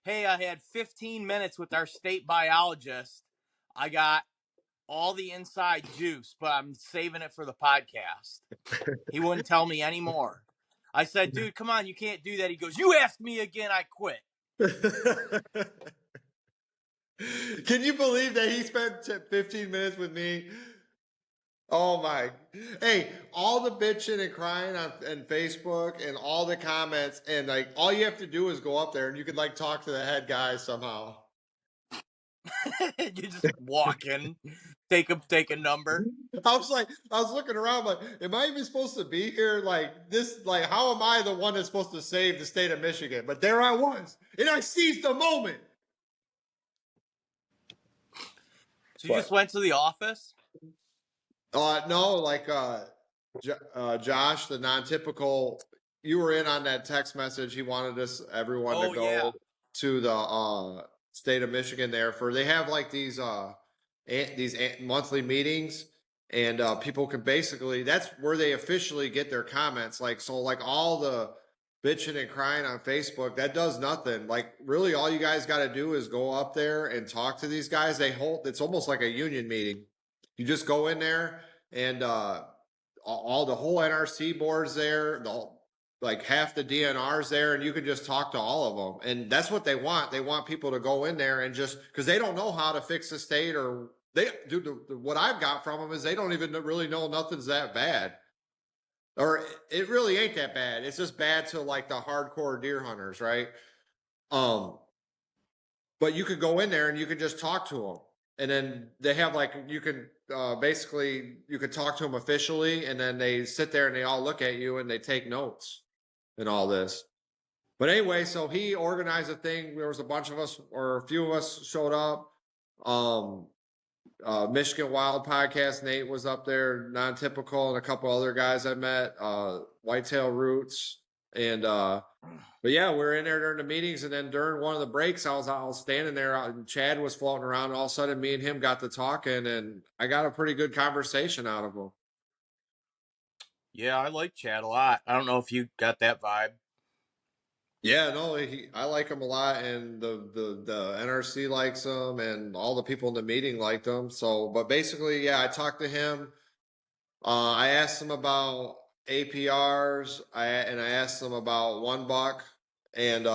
hey, I had 15 minutes with our state biologist. I got all the inside juice, but I'm saving it for the podcast. He wouldn't tell me anymore. I said, dude, come on, you can't do that. He goes, you ask me again, I quit. Can you believe that he spent 15 minutes with me? Oh my. Hey, all the bitching and crying on Facebook and all the comments, and like all you have to do is go up there and you can like talk to the head guy somehow. You just walk in, take a number. I was looking around, like, am I even supposed to be here? Like this, like, how am I the one that's supposed to save the state of Michigan? But there I was, and I seized the moment. So you just went to the office? No, like Josh, the non-typical. You were in on that text message. He wanted everyone to go to the state of Michigan there for. They have like these monthly meetings, and people can basically. That's where they officially get their comments. Like so, like all the bitching and crying on Facebook, that does nothing. Like really, all you guys got to do is go up there and talk to these guys. It's almost like a union meeting. You just go in there and the whole NRC board's there, like half the DNR's there, and you can just talk to all of them. And that's what they want. They want people to go in there and just because they don't know how to fix the state, or they do. What I've got from them is they don't even really know nothing's that bad, or it really ain't that bad. It's just bad to like the hardcore deer hunters, right? But you could go in there and you could just talk to them. And then they have like, you can basically, you could talk to them officially, and then they sit there and they all look at you and they take notes and all this. But anyway, so he organized a thing. There was a bunch of us, or a few of us showed up. Michigan Wild Podcast, Nate was up there, Non-Typical, and a couple other guys I met, Whitetail Roots. And but yeah, we're in there during the meetings, and then during one of the breaks, I was standing there, and Chad was floating around, and all of a sudden, me and him got to talking, and I got a pretty good conversation out of him. Yeah, I like Chad a lot. I don't know if you got that vibe. Yeah, no, I like him a lot, and the NRC likes him, and all the people in the meeting liked him. So, but basically, yeah, I talked to him. I asked him about APRs, and I asked him about $1, and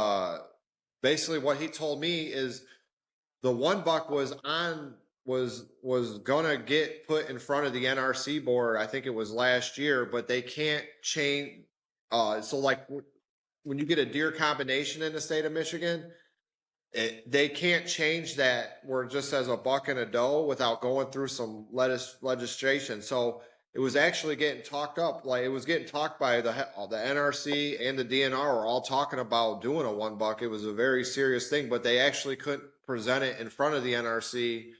basically what he told me is the $1 was gonna get put in front of the NRC board. I think it was last year, but they can't change. So like when you get a deer combination in the state of Michigan, they can't change that where it just says a buck and a doe without going through some legislation. So it was actually getting talked up. Like it was getting talked by the NRC and the DNR were all talking about doing a $1. It was a very serious thing, but they actually couldn't present it in front of the NRC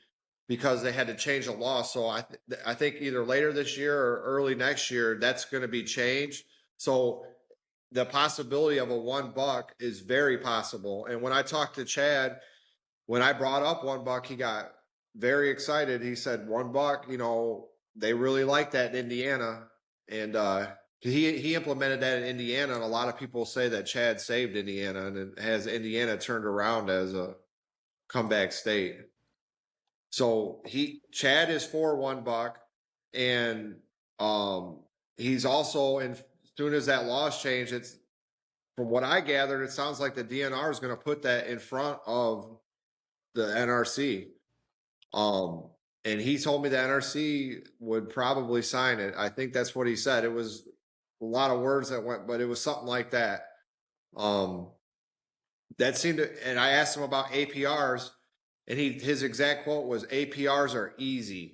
because they had to change the law. So I think either later this year or early next year, that's going to be changed. So the possibility of a $1 is very possible. And when I talked to Chad, when I brought up $1, he got very excited. He said, $1, you know, they really like that in Indiana. And he implemented that in Indiana. And a lot of people say that Chad saved Indiana, and it has Indiana turned around as a comeback state. So Chad is for $1, and he's also in. As soon as that law's changed, it's from what I gathered, it sounds like the DNR is going to put that in front of the NRC. And he told me the NRC would probably sign it. I think that's what he said. It was a lot of words that went, but it was something like that. That seemed to, and I asked him about APRs, and his exact quote was APRs are easy.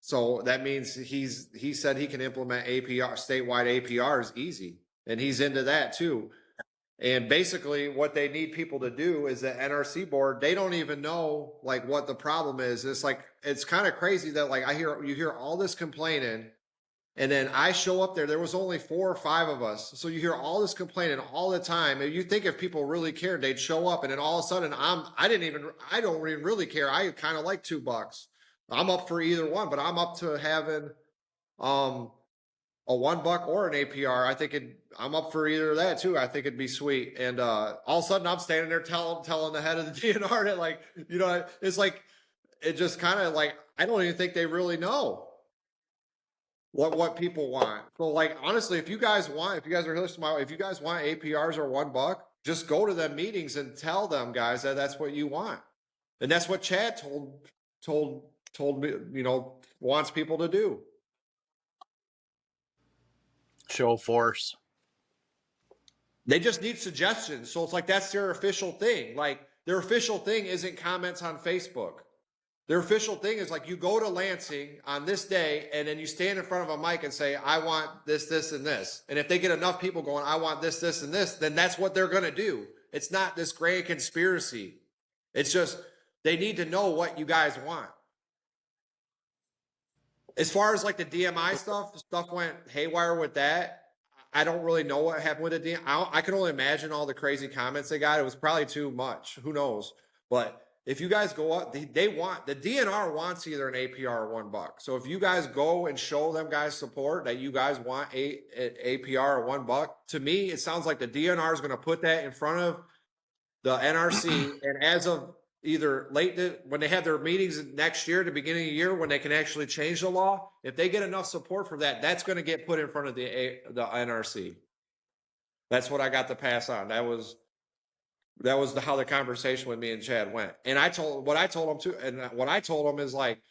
So that means he said he can implement statewide APRs easy, and he's into that too. And basically what they need people to do is the NRC board, they don't even know like what the problem is. It's like, it's kind of crazy that like you hear all this complaining, and then I show up there. There was only 4 or 5 of us. So you hear all this complaining all the time. And you think if people really cared, they'd show up. And then all of a sudden I don't even really care. I kind of like $2. I'm up for either one, but I'm up to having a a $1 or an APR, I'm up for either of that too. I think it'd be sweet. And all of a sudden I'm standing there telling the head of the DNR that, like, it's like, it just kind of like, I don't even think they really know what people want. So, like, honestly, if you guys are listening, if you guys want APRs or $1, just go to them meetings and tell them guys that that's what you want. And that's what Chad told me, wants people to do. Show force. They just need suggestions. So it's like, that's their official thing. Like, their official thing isn't comments on Facebook. Their official thing is like, you go to Lansing on this day and then you stand in front of a mic and say, I want this, this, and this. And if they get enough people going, I want this, this, and this, then that's what they're going to do. It's not this grand conspiracy. It's just, they need to know what you guys want. As far as like the DMI stuff went haywire with that. I don't really know what happened with the DMI. I can only imagine all the crazy comments they got. It was probably too much. Who knows? But if you guys go up, the DNR wants either an APR or $1. So if you guys go and show them guys support that you guys want an APR or $1, to me, it sounds like the DNR is going to put that in front of the NRC. And as of either when they have their meetings next year, the beginning of the year, when they can actually change the law, if they get enough support for that, that's going to get put in front of the NRC. That's what I got to pass on. That was how the conversation with me and Chad went. And what I told him is like,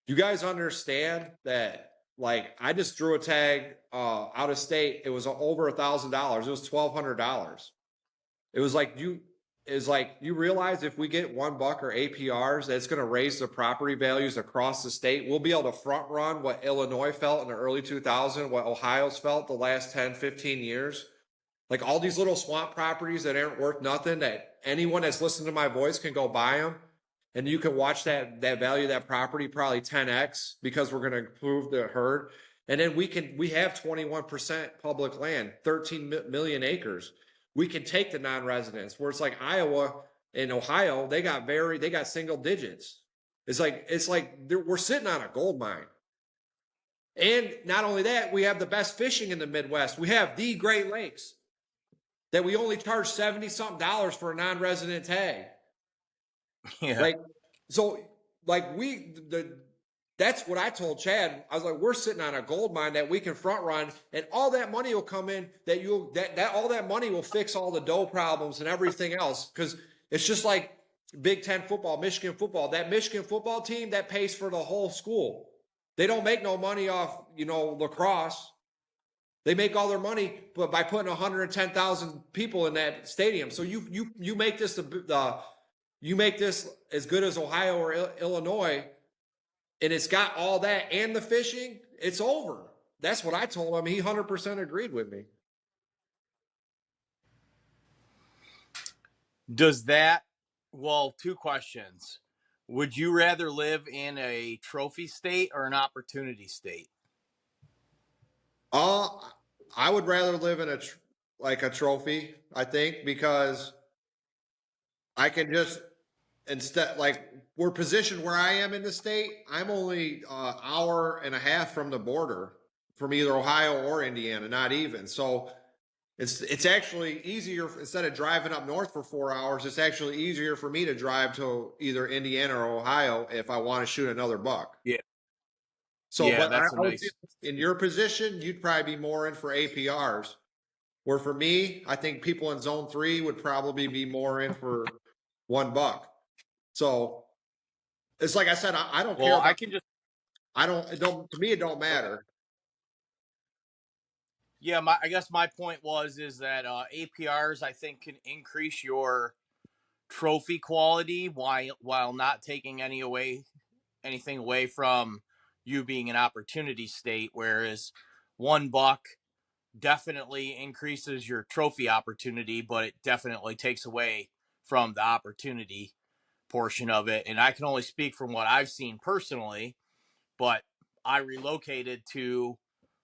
you guys understand that, like, I just drew a tag out of state. It was over $1,000. It was $1,200. It was like, you realize if we get $1 or APRs, that's going to raise the property values across the state. We'll be able to front run what Illinois felt in the early 2000s, what Ohio's felt the last 10, 15 years. Like, all these little swamp properties that aren't worth nothing, that anyone that's listening to my voice can go buy them. And you can watch that value of that property probably 10x, because we're going to improve the herd. And then we have 21% public land, 13 million acres. We can take the non-residents, where it's like Iowa and Ohio, they got single digits. It's like we're sitting on a gold mine. And not only that, we have the best fishing in the Midwest. We have the Great Lakes that we only charge $70-something for a non-resident tag. Yeah. That's what I told Chad. I was like, we're sitting on a gold mine that we can front run, and all that money will come in, all that money will fix all the dough problems and everything else. Cause it's just like Big Ten football, Michigan football, that Michigan football team that pays for the whole school. They don't make no money off, lacrosse. They make all their money by putting 110,000 people in that stadium. So you make this you make this as good as Ohio or Illinois, and it's got all that and the fishing, it's over. That's what I told him. He 100% agreed with me. Two questions. Would you rather live in a trophy state or an opportunity state? I would rather live in a trophy, I think, because I can just, instead, like, we're positioned where I am in the state. I'm only an hour and a half from the border, from either Ohio or Indiana, not even. So it's actually easier, instead of driving up north for 4 hours, it's actually easier for me to drive to either Indiana or Ohio if I want to shoot another buck. Yeah. So, yeah, but that's I would say in your position, you'd probably be more in for APRs. Where for me, I think people in zone 3 would probably be more in for $1. So it's like I said, I don't care. To me, it don't matter. Yeah, I guess my point is that APRs, I think, can increase your trophy quality while not taking anything away from you being an opportunity state, whereas $1 definitely increases your trophy opportunity, but it definitely takes away from the opportunity portion of it. And I can only speak from what I've seen personally, but I relocated to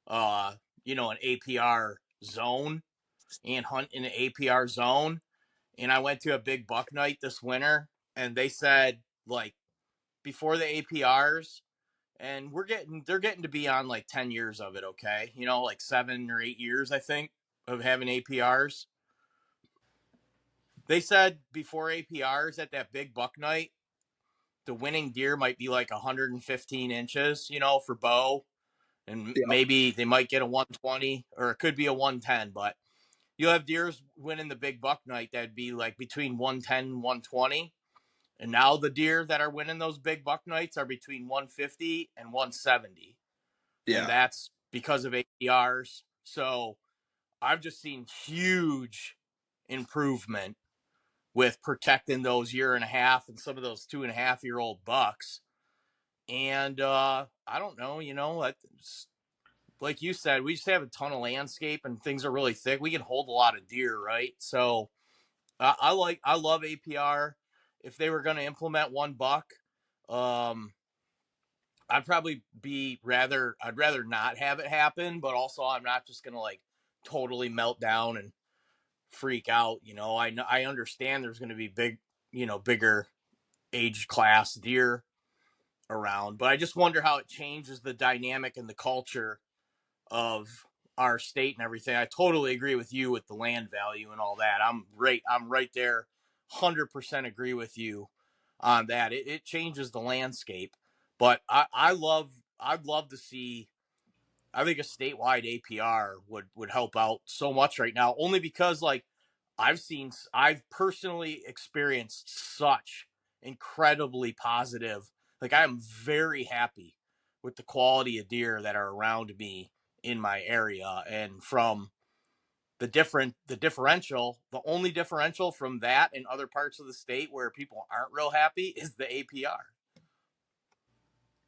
an APR zone and hunt in an APR zone. And I went to a big buck night this winter, and they said, like, before the APRs, and they're getting to be on like 10 years of it. Okay, like 7 or 8 years, I think, of having APRs. They said before APRs at that big buck night, the winning deer might be like 115 inches, for bow, and Yeah. maybe they might get a 120, or it could be a 110. But you'll have deers winning the big buck night that'd be like between 110 and 120. And now the deer that are winning those big buck nights are between 150 and 170. And Yeah. that's because of APRs. So I've just seen huge improvement with protecting those year and a half and some of those 2.5-year-old bucks. And I don't know, like you said, we just have a ton of landscape and things are really thick. We can hold a lot of deer, right? So I love APR. If they were going to implement 1 buck, um, I'd probably I'd rather not have it happen, but also I'm not just going to like totally melt down and freak out. I understand there's going to be bigger age class deer around, but I just wonder how it changes the dynamic and the culture of our state and everything. I totally agree with you with the land value and all that. I'm right there, 100% agree with you on that. It changes the landscape, but I'd love to see. I think a statewide APR would help out so much right now, only because like I've personally experienced such incredibly positive. Like I am very happy with the quality of deer that are around me in my area, and from the only differential from that in other parts of the state where people aren't real happy is the APR.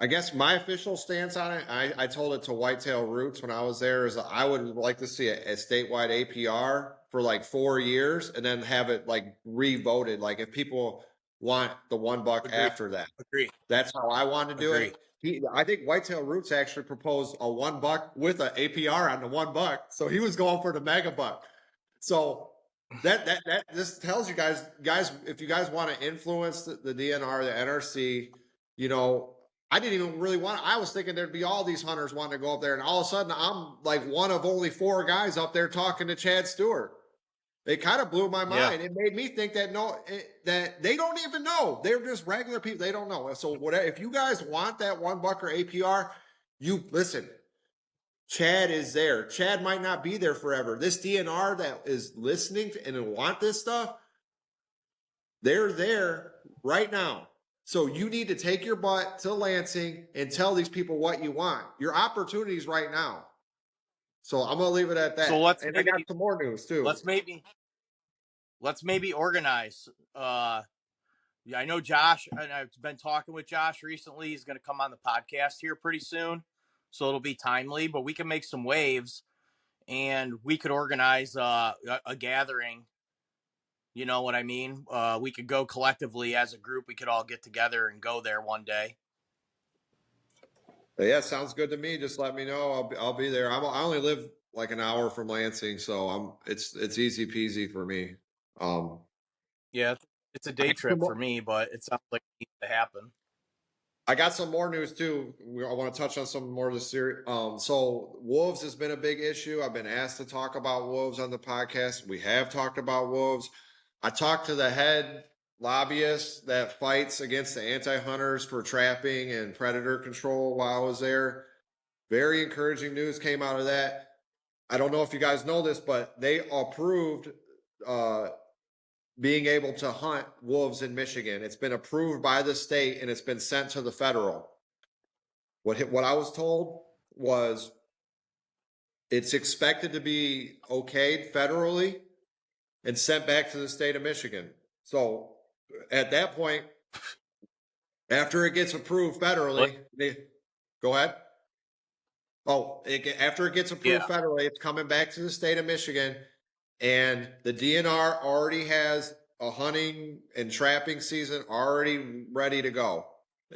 I guess my official stance on it, I told it to Whitetail Roots when I was there, is I would like to see a statewide APR for like 4 years and then have it like re-voted. Like if people want the 1 buck Agree. after that, Agree. that's how I want to do it. Agree. I think Whitetail Roots actually proposed a 1 buck with an APR on the 1 buck. So he was going for the mega buck. So that this tells you guys, if you guys want to influence the DNR, the NRC, I didn't even really I was thinking there'd be all these hunters wanting to go up there, and all of a sudden I'm like one of only 4 guys up there talking to Chad Stewart. It kind of blew my Yeah. mind. It made me think that that they don't even know. They're just regular people. They don't know. So whatever, if you guys want that 1 buck or APR, you listen. Chad is there. Chad might not be there forever. This DNR that is listening and want this stuff, they're there right now. So you need to take your butt to Lansing and tell these people what you want. Your opportunities right now. So I'm gonna leave it at So that. And I got some more news too. let's maybe let's maybe organize. Yeah, I know Josh, and I've been talking with Josh recently. He's going to come on the podcast here pretty soon, so it'll be timely. But we can make some waves, and we could organize a gathering. You know what I mean? We could go collectively as a group. We could all get together and go there one day. But yeah, sounds good to me. Just let me know. I'll be there. I only live like an hour from Lansing, so it's easy peasy for me. Um, Yeah, it's a day trip for me, but it sounds like it needs to happen. I got some more news too. I want to touch on some more of the series. So wolves has been a big issue. I've been asked to talk about wolves on the podcast. We have talked about wolves. I talked to the head lobbyist that fights against the anti-hunters for trapping and predator control while I was there. Very encouraging news came out of that. I don't know if you guys know this, but they approved being able to hunt wolves in Michigan. It's been approved by the state and it's been sent to the federal. What I was told was it's expected to be okayed federally and sent back to the state of Michigan. So at that point, after it gets approved federally, go ahead. After it gets approved federally, it's coming back to the state of Michigan, and the DNR already has a hunting and trapping season already ready to go.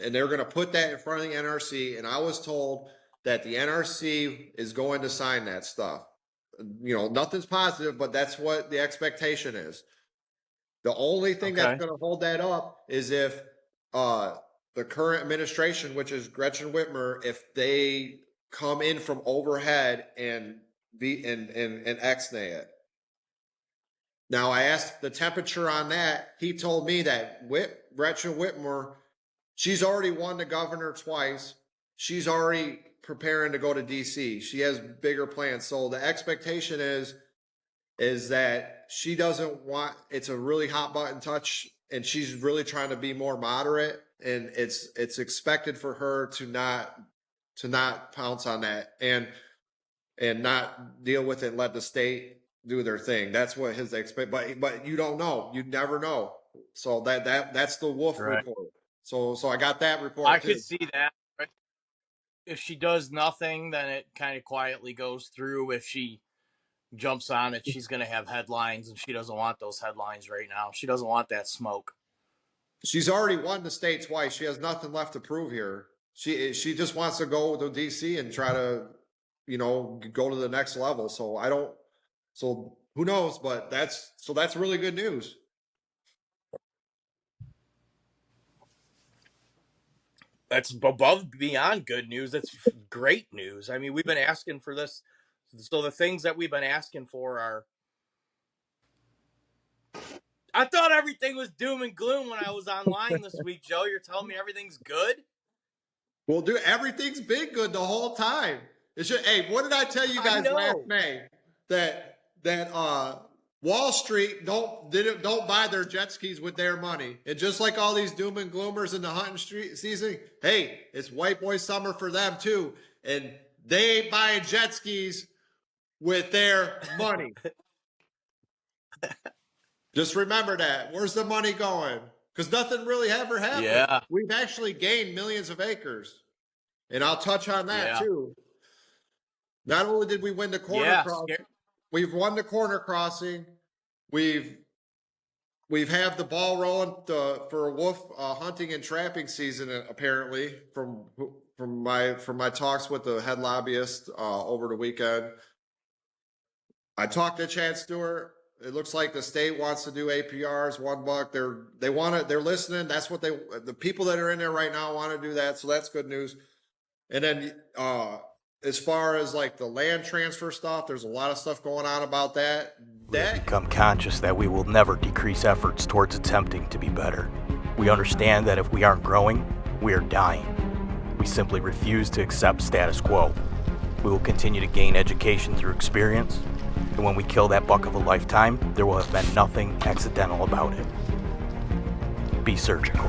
And they're going to put that in front of the NRC. And I was told that the NRC is going to sign that stuff. Nothing's positive, but that's what the expectation is. The only thing that's going to hold that up is if the current administration, which is Gretchen Whitmer, if they come in from overhead and ex-nay it. Now, I asked the temperature on that. He told me that Gretchen Whitmer, she's already won the governor twice. She's already preparing to go to D.C. She has bigger plans. So the expectation is that she doesn't want, it's a really hot button touch, and she's really trying to be more moderate, and it's expected for her to not pounce on that and not deal with it and let the state do their thing. That's what his but you don't know. You never know. So that's the Wolf report. So I got that report I too. could see that. Right? If she does nothing, then it kind of quietly goes through. If she jumps on it, she's going to have headlines, and she doesn't want those headlines right now. She doesn't want that smoke. She's already won the state twice. She has nothing left to prove here. She just wants to go to DC and try to, go to the next level. So who knows? But that's really good news. That's above beyond good news. That's great news. I mean, we've been asking for this. So the things that we've been asking for are, I thought everything was doom and gloom when I was online this week, Joe. You're telling me everything's good? Well, dude, everything's been good the whole time. It's just, hey, what did I tell you guys last May? That Wall Street don't buy their jet skis with their money. And just like all these doom and gloomers in the hunting street season, hey, it's white boy summer for them too. And they ain't buying jet skis with their money. Just remember that. Where's the money going? Because nothing really ever happened. Yeah. We've actually gained millions of acres. And I'll touch on that too. Not only did we win the corner crossing, we've won the corner crossing. We've had the ball rolling for wolf hunting and trapping season, apparently, from my talks with the head lobbyist over the weekend. I talked to Chad Stewart. It looks like the state wants to do APRs, $1. They're listening. That's what the people that are in there right now want to do that. So that's good news. And then as far as like the land transfer stuff, there's a lot of stuff going on about that. We have become conscious that we will never decrease efforts towards attempting to be better. We understand that if we aren't growing, we are dying. We simply refuse to accept status quo. We will continue to gain education through experience, and when we kill that buck of a lifetime, there will have been nothing accidental about it. Be surgical.